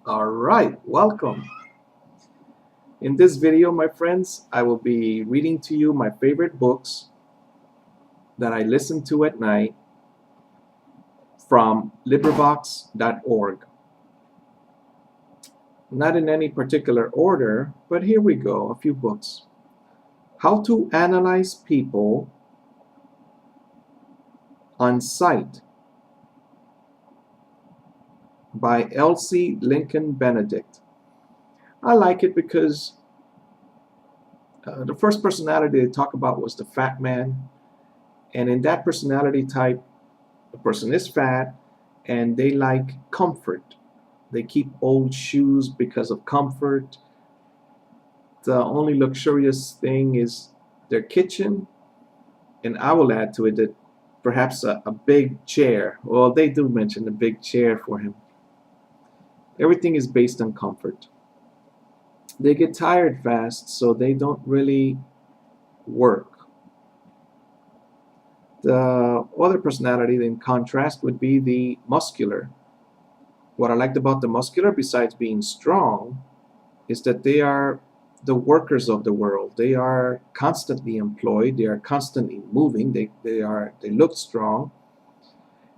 All right, welcome. In this video, my friends, I will be reading to you my favorite books that I listen to at night from Librivox.org. Not in any particular order, but here we go, a few books. How to Analyze People on Sight by Elsie Lincoln Benedict. I like it because the first personality they talk about was the fat man. And in that personality type, the person is fat and they like comfort. They keep old shoes because of comfort. The only luxurious thing is their kitchen. And I will add to it that perhaps a big chair. Well, they do mention a big chair for him. Everything is based on comfort. They get tired fast, so they don't really work. The other personality, in contrast, would be the muscular. What I liked about the muscular, besides being strong, is that they are the workers of the world. They are constantly employed. They are constantly moving. They look strong.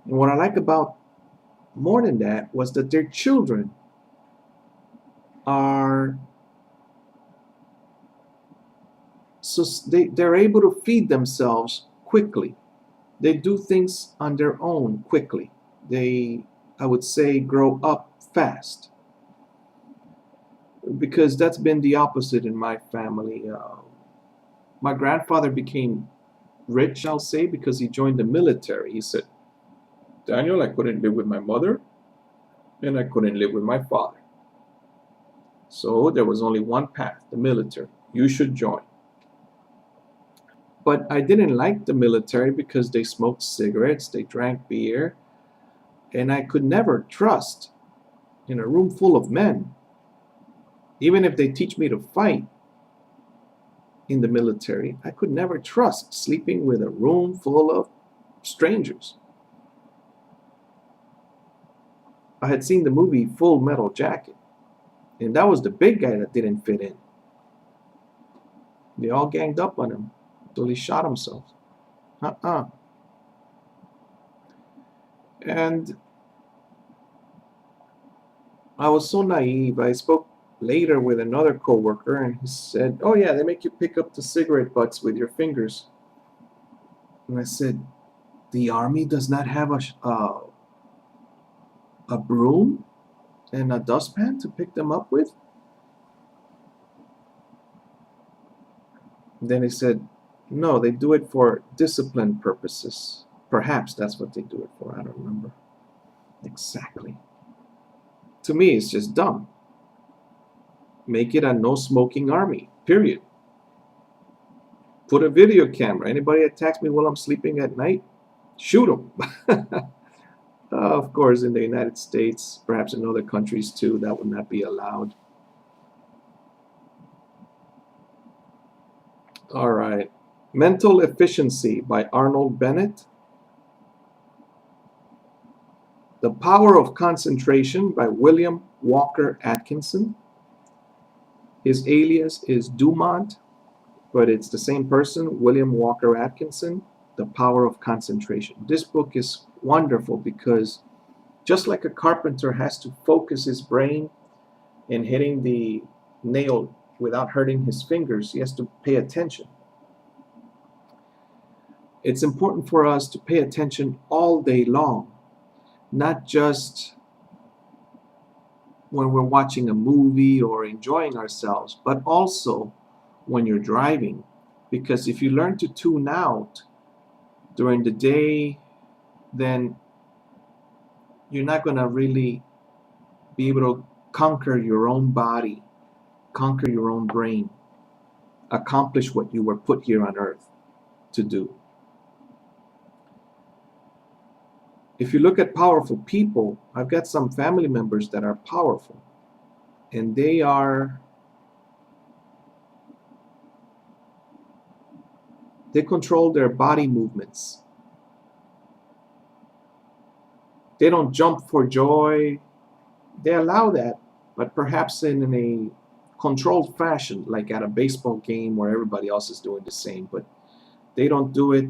And what I like about more than that was that their children are so they're able to feed themselves quickly. They do things on their own quickly. They, I would say, grow up fast. Because that's been the opposite in my family. My grandfather became rich, I'll say, because he joined the military. He said, Daniel, I couldn't live with my mother, and I couldn't live with my father. So there was only one path, the military. You should join. But I didn't like the military because they smoked cigarettes, they drank beer, and I could never trust in a room full of men. Even if they teach me to fight in the military, I could never trust sleeping with a room full of strangers. I had seen the movie Full Metal Jacket, and that was the big guy that didn't fit in. They all ganged up on him until he shot himself. And I was so naive. I spoke later with another coworker, and he said, "Oh yeah, they make you pick up the cigarette butts with your fingers." And I said, "The army does not have a broom and a dustpan to pick them up with?" And then he said, "No, they do it for discipline purposes." Perhaps that's what they do it for. I don't remember exactly. To me, it's just dumb. Make it a no smoking army, period. Put a video camera. Anybody attacks me while I'm sleeping at night, shoot them. Of course, in the United States, perhaps in other countries too, that would not be allowed. All right. Mental Efficiency by Arnold Bennett. The Power of Concentration by William Walker Atkinson. His alias is Dumont, but it's the same person, William Walker Atkinson. The Power of Concentration. This book is wonderful because just like a carpenter has to focus his brain in hitting the nail without hurting his fingers, he has to pay attention. It's important for us to pay attention all day long, not just when we're watching a movie or enjoying ourselves, but also when you're driving. Because if you learn to tune out during the day, then you're not going to really be able to conquer your own body, conquer your own brain, accomplish what you were put here on earth to do. If you look at powerful people, I've got some family members that are powerful, and they control their body movements. They don't jump for joy. They allow that but perhaps in a controlled fashion, like at a baseball game where everybody else is doing the same, but they don't do it.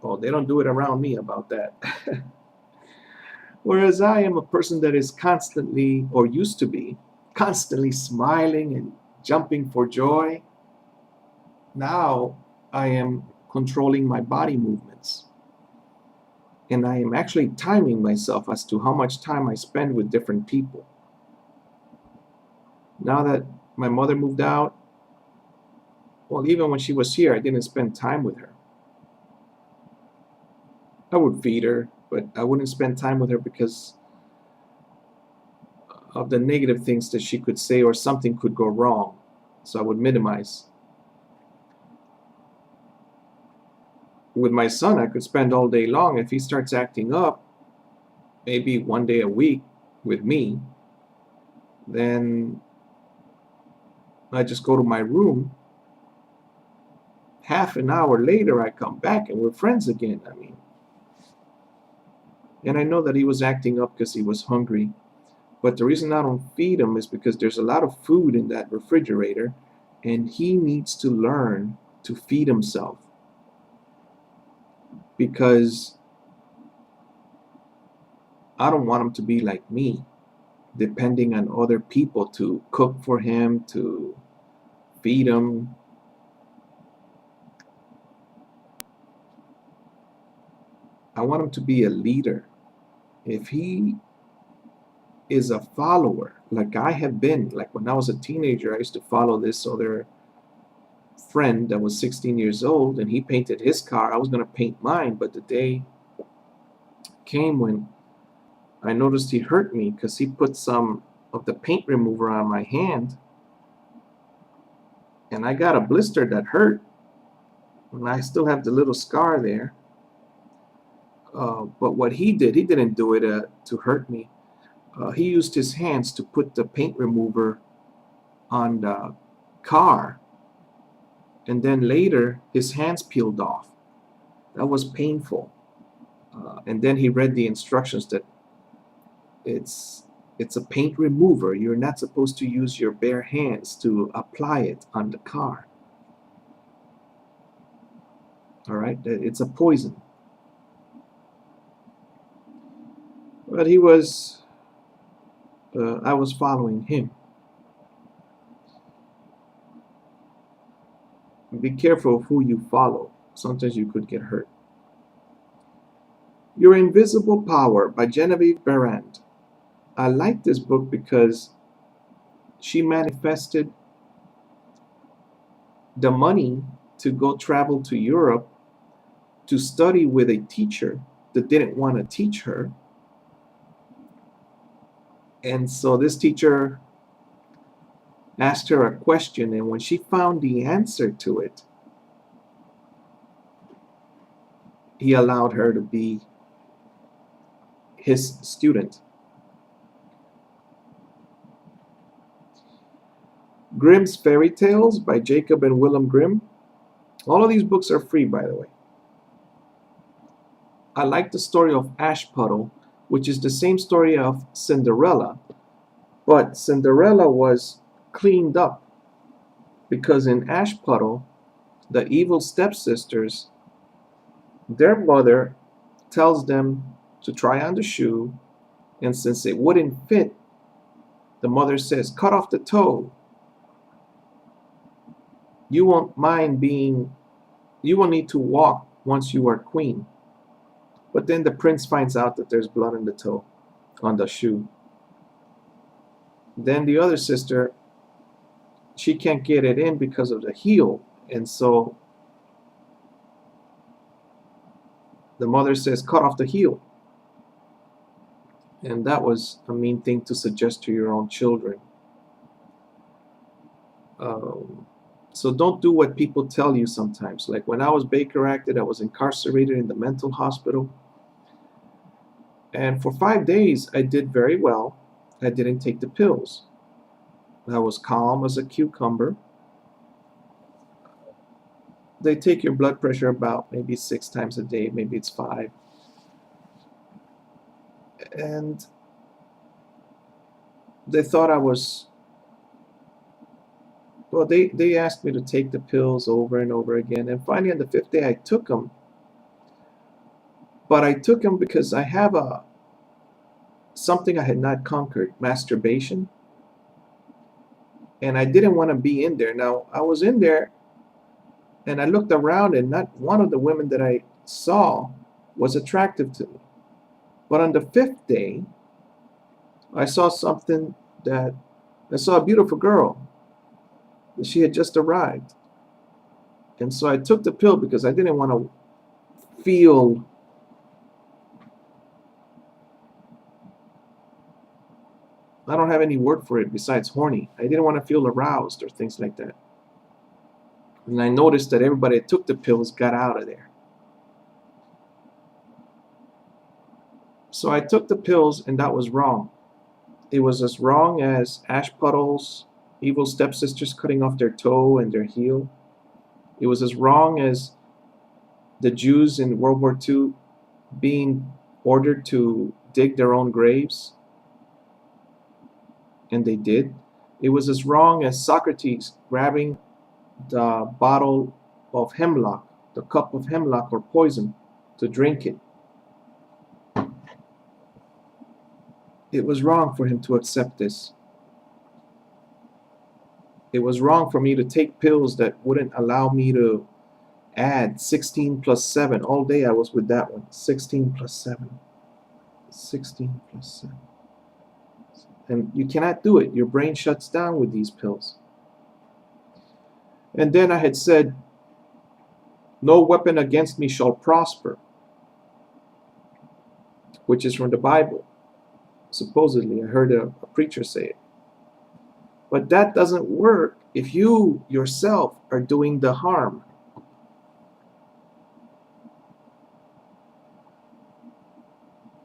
Oh, they don't do it around me about that. Whereas I am a person that is constantly, or used to be, constantly smiling and jumping for joy. Now I am controlling my body movements. And I am actually timing myself as to how much time I spend with different people. Now that my mother moved out, well, even when she was here, I didn't spend time with her. I would feed her, but I wouldn't spend time with her because of the negative things that she could say, or something could go wrong. So I would minimize. With my son, I could spend all day long. If he starts acting up, maybe one day a week with me, then I just go to my room. Half an hour later, I come back and we're friends again. And I know that he was acting up because he was hungry. But the reason I don't feed him is because there's a lot of food in that refrigerator, and he needs to learn to feed himself. Because I don't want him to be like me, depending on other people to cook for him, to feed him. I want him to be a leader. If he is a follower, like I have been, like when I was a teenager, I used to follow this other friend that was 16 years old, and he painted his car. I was going to paint mine, but the day came when I noticed he hurt me because he put some of the paint remover on my hand, and I got a blister that hurt, and I still have the little scar there. But what he did, he didn't do it to hurt me. He used his hands to put the paint remover on the car, and then later his hands peeled off. That was painful. And then he read the instructions that it's a paint remover. You're not supposed to use your bare hands to apply it on the car. All right, it's a poison. But I was following him. Be careful of who you follow. Sometimes you could get hurt. Your Invisible Power by Genevieve Behrend. I like this book because she manifested the money to go travel to Europe to study with a teacher that didn't want to teach her. And so this teacher asked her a question, and when she found the answer to it, he allowed her to be his student. Grimm's Fairy Tales by Jacob and Wilhelm Grimm. All of these books are free, by the way. I like the story of Ashputtel, which is the same story of Cinderella, but Cinderella was cleaned up because in Ashputtel, the evil stepsisters, their mother tells them to try on the shoe, and since it wouldn't fit, the mother says, cut off the toe. You won't need to walk once you are queen. But then the prince finds out that there's blood on the toe, on the shoe. Then the other sister, she can't get it in because of the heel. And so the mother says, cut off the heel. And that was a mean thing to suggest to your own children. So don't do what people tell you sometimes. Like when I was Baker acted, I was incarcerated in the mental hospital. And for 5 days, I did very well. I didn't take the pills. I was calm as a cucumber. They take your blood pressure about maybe 6 times a day, maybe it's 5. And they thought I was, well, they asked me to take the pills over and over again. And finally, on the fifth day, I took them. But I took them because I have something I had not conquered, masturbation. And I didn't want to be in there. Now, I was in there, and I looked around, and not one of the women that I saw was attractive to me. But on the fifth day, I saw a beautiful girl. She had just arrived. And so I took the pill because I didn't want to feel I don't have any word for it besides horny. I didn't want to feel aroused or things like that. And I noticed that everybody that took the pills got out of there. So I took the pills, and that was wrong. It was as wrong as Ashputtel's evil stepsisters cutting off their toe and their heel. It was as wrong as the Jews in World War II being ordered to dig their own graves. And they did. It was as wrong as Socrates grabbing the bottle of hemlock, the cup of hemlock or poison, to drink it. It was wrong for him to accept this. It was wrong for me to take pills that wouldn't allow me to add 16 plus 7. All day I was with that one. 16 plus 7. 16 plus 7. And you cannot do it. Your brain shuts down with these pills. And then I had said, no weapon against me shall prosper, which is from the Bible. Supposedly, I heard a preacher say it. But that doesn't work if you yourself are doing the harm.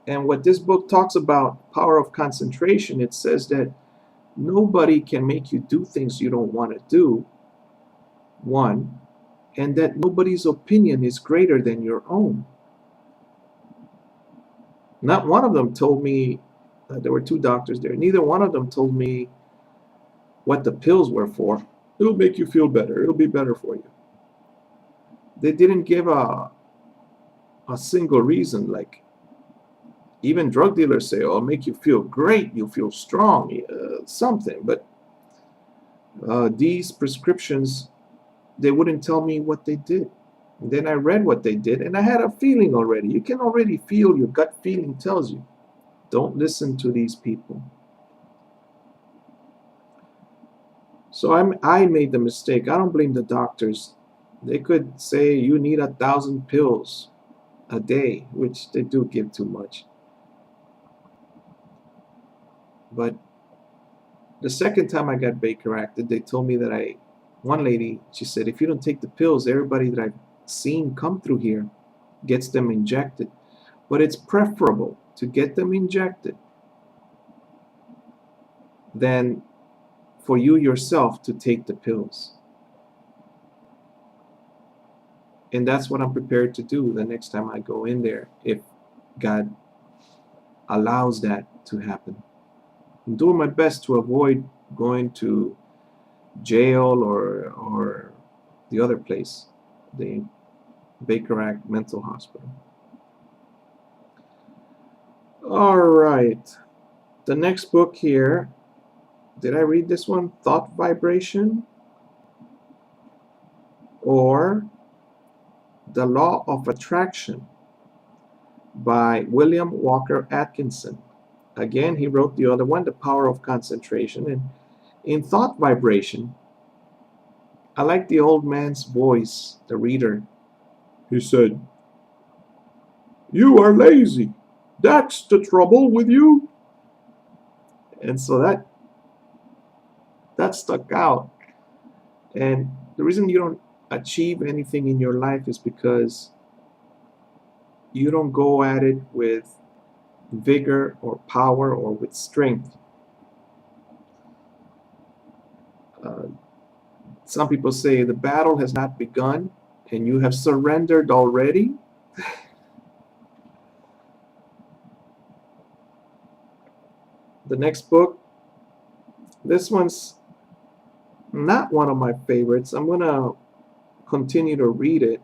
And what this book talks about, power of concentration, it says that nobody can make you do things you don't want to do, one, and that nobody's opinion is greater than your own. Not one of them told me, there were two doctors there, neither one of them told me what the pills were for. It'll make you feel better. It'll be better for you. They didn't give a single reason. Like, even drug dealers say, oh, it'll make you feel great. You'll feel strong, something. But these prescriptions, they wouldn't tell me what they did. And then I read what they did, and I had a feeling already. You can already feel, your gut feeling tells you. Don't listen to these people. So I made the mistake. I don't blame the doctors. They could say you need 1,000 pills a day, which they do give too much. But the second time I got Baker acted, they told me that one lady, she said, if you don't take the pills, everybody that I've seen come through here gets them injected. But it's preferable to get them injected than for you yourself to take the pills. And that's what I'm prepared to do the next time I go in there, if God allows that to happen. I'm doing my best to avoid going to jail or the other place, the Baker Act Mental Hospital. All right. The next book here, did I read this one? Thought Vibration or The Law of Attraction by William Walker Atkinson. Again, he wrote the other one, The Power of Concentration. And in Thought Vibration, I like the old man's voice, the reader. He said, "You are lazy. That's the trouble with you." And so that stuck out. And the reason you don't achieve anything in your life is because you don't go at it with vigor or power or with strength. Some people say the battle has not begun and you have surrendered already. The next book, this one's not one of my favorites. I'm going to continue to read it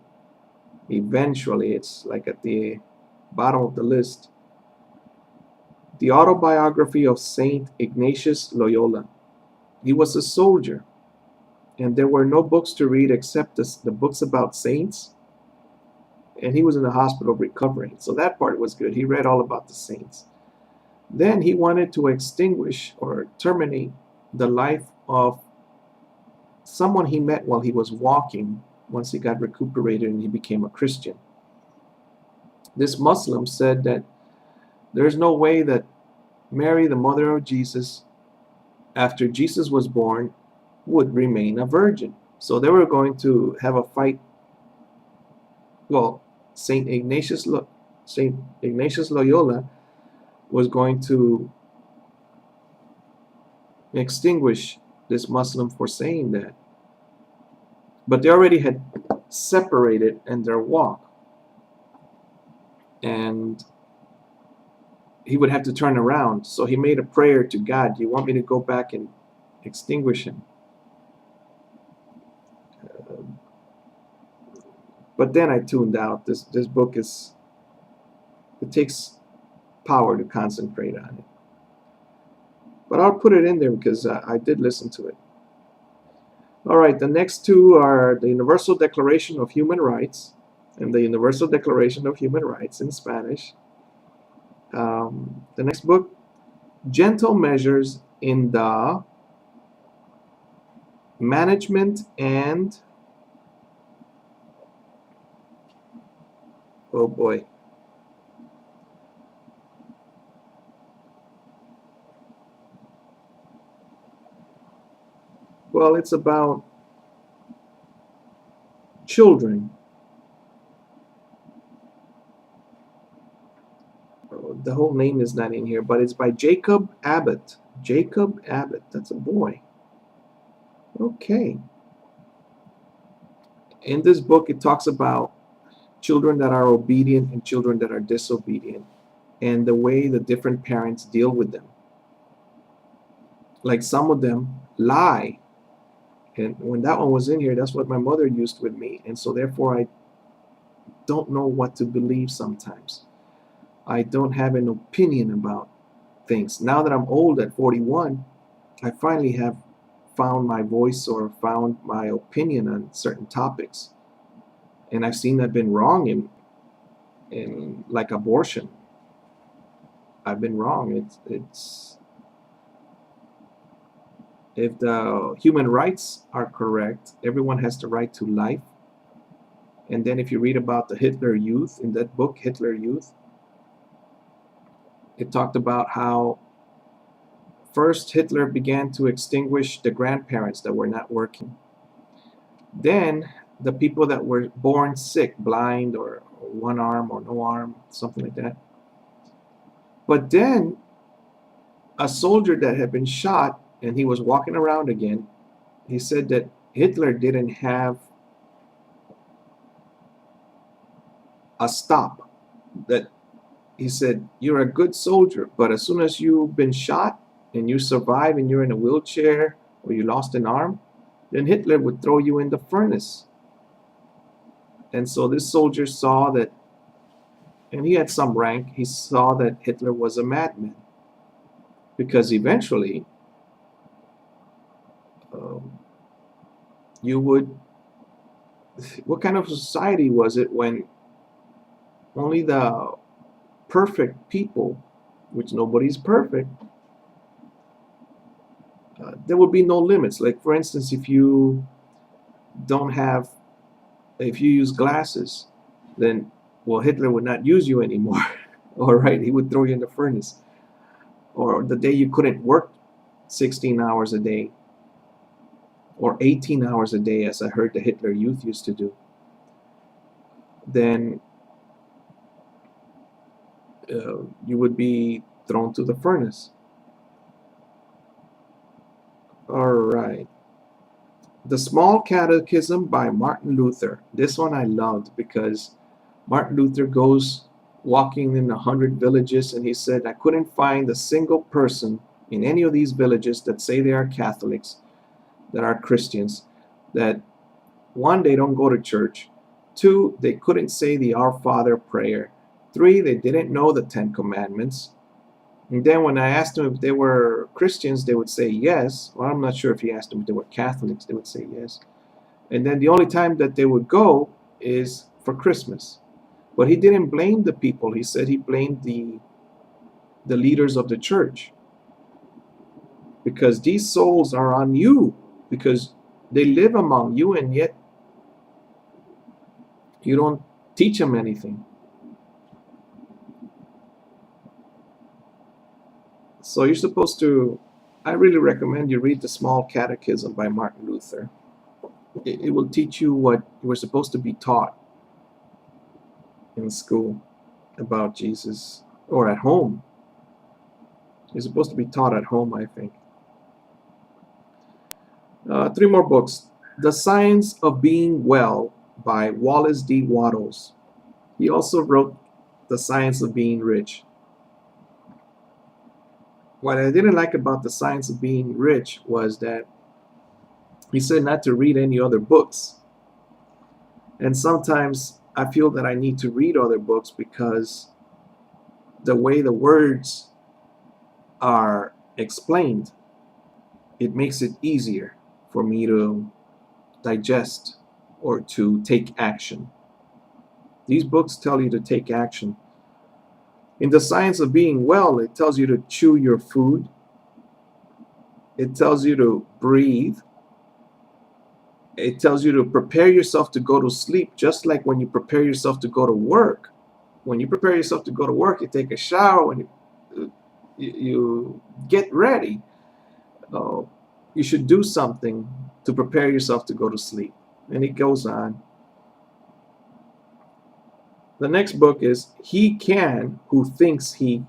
eventually. It's like at the bottom of the list. The Autobiography of Saint Ignatius Loyola. He was a soldier, and there were no books to read except the books about saints. And he was in the hospital recovering, so that part was good. He read all about the saints. Then he wanted to extinguish or terminate the life of someone he met while he was walking once he got recuperated and he became a Christian. This Muslim said that there's no way that Mary, the mother of Jesus, after Jesus was born, would remain a virgin. So they were going to have a fight. Well, Saint Ignatius Loyola was going to extinguish this Muslim for saying that. But they already had separated in their walk. And he would have to turn around. So he made a prayer to God. Do you want me to go back and extinguish him? But then I tuned out. This book it takes power to concentrate on it. But I'll put it in there because I did listen to it. All right, the next two are the Universal Declaration of Human Rights and the Universal Declaration of Human Rights in Spanish. The next book, Gentle Measures in the Management and, oh boy, well, it's about children. The whole name is not in here, but it's by Jacob Abbott. Jacob Abbott, that's a boy. Okay. In this book, it talks about children that are obedient and children that are disobedient, and the way the different parents deal with them. Like some of them lie. And when that one was in here, that's what my mother used with me. And so therefore, I don't know what to believe sometimes. I don't have an opinion about things. Now that I'm old at 41, I finally have found my voice or found my opinion on certain topics. And I've seen I've been wrong in like abortion. I've been wrong. It's if the human rights are correct, everyone has the right to life. And then if you read about the Hitler Youth, in that book, Hitler Youth, it talked about how first Hitler began to extinguish the grandparents that were not working. Then the people that were born sick, blind or one arm or no arm, something like that. But then a soldier that had been shot and he was walking around again, he said that Hitler didn't have a stop. That he said, you're a good soldier, but as soon as you've been shot and you survive and you're in a wheelchair or you lost an arm, then Hitler would throw you in the furnace. And so this soldier saw that, and he had some rank, he saw that Hitler was a madman. Because eventually, you would, what kind of society was it when only the perfect people, which nobody's perfect, there would be no limits. Like for instance, if you use glasses, then, well, Hitler would not use you anymore. All right, he would throw you in the furnace. Or the day you couldn't work 16 hours a day or 18 hours a day, as I heard the Hitler Youth used to do, then you would be thrown to the furnace. All right. The Small Catechism by Martin Luther. This one I loved because Martin Luther goes walking in 100 villages and he said, I couldn't find a single person in any of these villages that say they are Catholics, that are Christians, that one, they don't go to church, two, they couldn't say the Our Father prayer, three, they didn't know the Ten Commandments. And then when I asked them if they were Christians, they would say yes. Well, I'm not sure if he asked them if they were Catholics, they would say yes. And then the only time that they would go is for Christmas. But he didn't blame the people. He said he blamed the leaders of the church. Because these souls are on you. Because they live among you, and yet you don't teach them anything. So you're supposed to, I really recommend you read the Small Catechism by Martin Luther. It will teach you what you were supposed to be taught in school about Jesus, or at home. You're supposed to be taught at home, I think. 3 more books. The Science of Being Well by Wallace D. Wattles. He also wrote The Science of Being Rich. What I didn't like about The Science of Being Rich was that he said not to read any other books. And sometimes I feel that I need to read other books because the way the words are explained, it makes it easier for me to digest or to take action. These books tell you to take action. In The Science of Being Well, it tells you to chew your food. It tells you to breathe. It tells you to prepare yourself to go to sleep, just like when you prepare yourself to go to work. When you prepare yourself to go to work, you take a shower, when you get ready. You should do something to prepare yourself to go to sleep. And it goes on. The next book is He Can Who Thinks He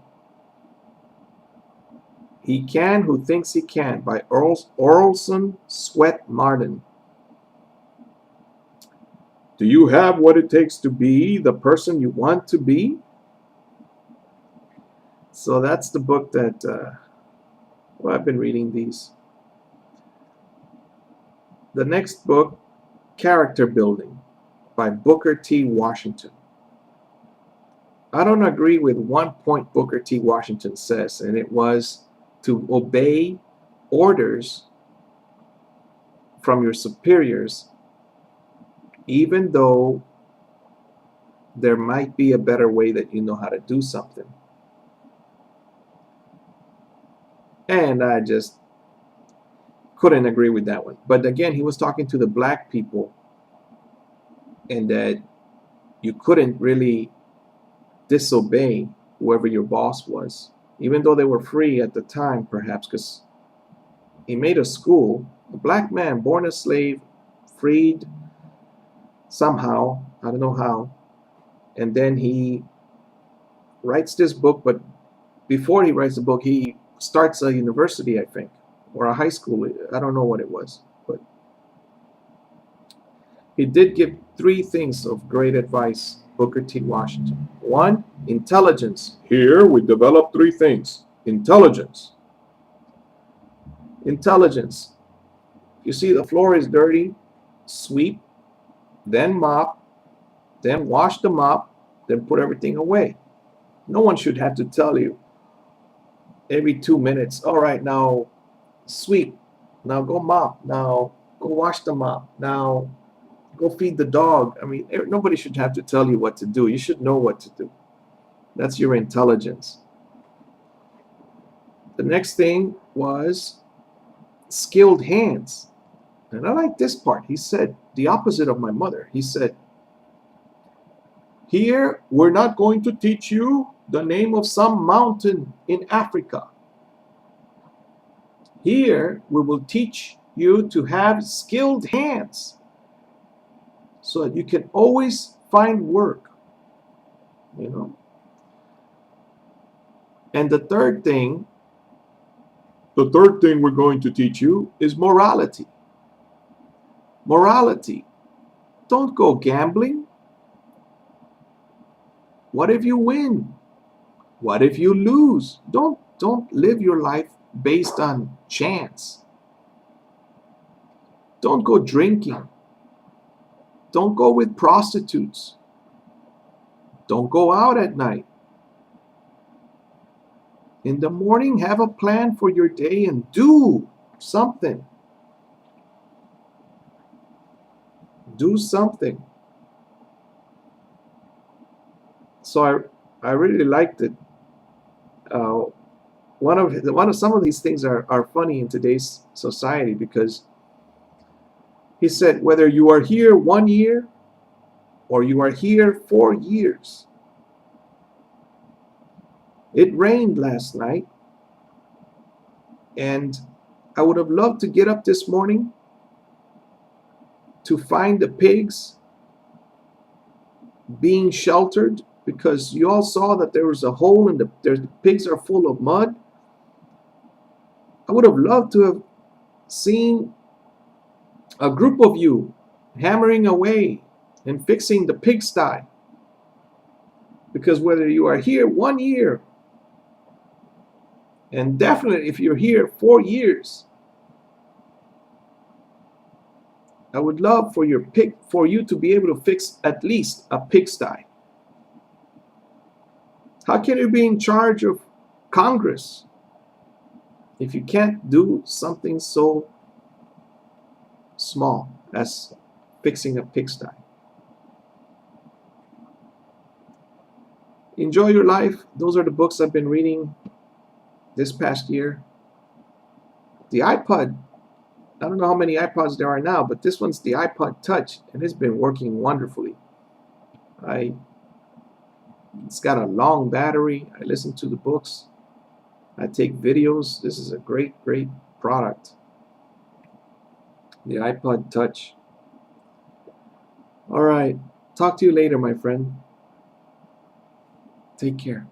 Can Who Thinks He Can by Orlson, Swett, Marden. Do you have what it takes to be the person you want to be? So that's the book that, well, I've been reading these. The next book, Character Building by Booker T. Washington. I don't agree with one point Booker T. Washington says, and it was to obey orders from your superiors, even though there might be a better way that you know how to do something. And I just couldn't agree with that one. But again, he was talking to the black people, and that you couldn't really disobey whoever your boss was, even though they were free at the time, perhaps, because he made a school, a black man born a slave, freed somehow, I don't know how, and then he writes this book. But before he writes the book, he starts a university, I think, or a high school. I don't know what it was, but he did give 3 things of great advice, Booker T. Washington. 1, intelligence. Here we develop 3 things. Intelligence. Intelligence. You see the floor is dirty, sweep, then mop, then wash the mop, then put everything away. No one should have to tell you every 2 minutes, all right, now sweep, now go mop, now go wash the mop, now go feed the dog. I mean, nobody should have to tell you what to do. You should know what to do. That's your intelligence. The next thing was skilled hands. And I like this part. He said, the opposite of my mother. He said, here we're not going to teach you the name of some mountain in Africa. Here we will teach you to have skilled hands so that you can always find work, you know. And the third thing we're going to teach you is morality. Morality. Don't go gambling. What if you win? What if you lose? Don't live your life based on chance. Don't go drinking. Don't go with prostitutes. Don't go out at night. In the morning, have a plan for your day and do something. Do something. So I really liked it. Some of these things are funny in today's society, because he said, whether you are here 1 year or you are here 4 years. It rained last night, and I would have loved to get up this morning to find the pigs being sheltered, because you all saw that there was a hole and the pigs are full of mud. I would have loved to have seen a group of you hammering away and fixing the pigsty, because whether you are here 1 year, and definitely if you're here 4 years, I would love for you to be able to fix at least a pigsty. How can you be in charge of Congress if you can't do something so small as fixing a pigsty? Enjoy your life. Those are the books I've been reading this past year. The iPod, I don't know how many iPods there are now, but this one's the iPod Touch, and it's been working wonderfully. It's got a long battery. I listen to the books. I take videos. This is a great, great product. The iPod Touch. All right. Talk to you later, my friend. Take care.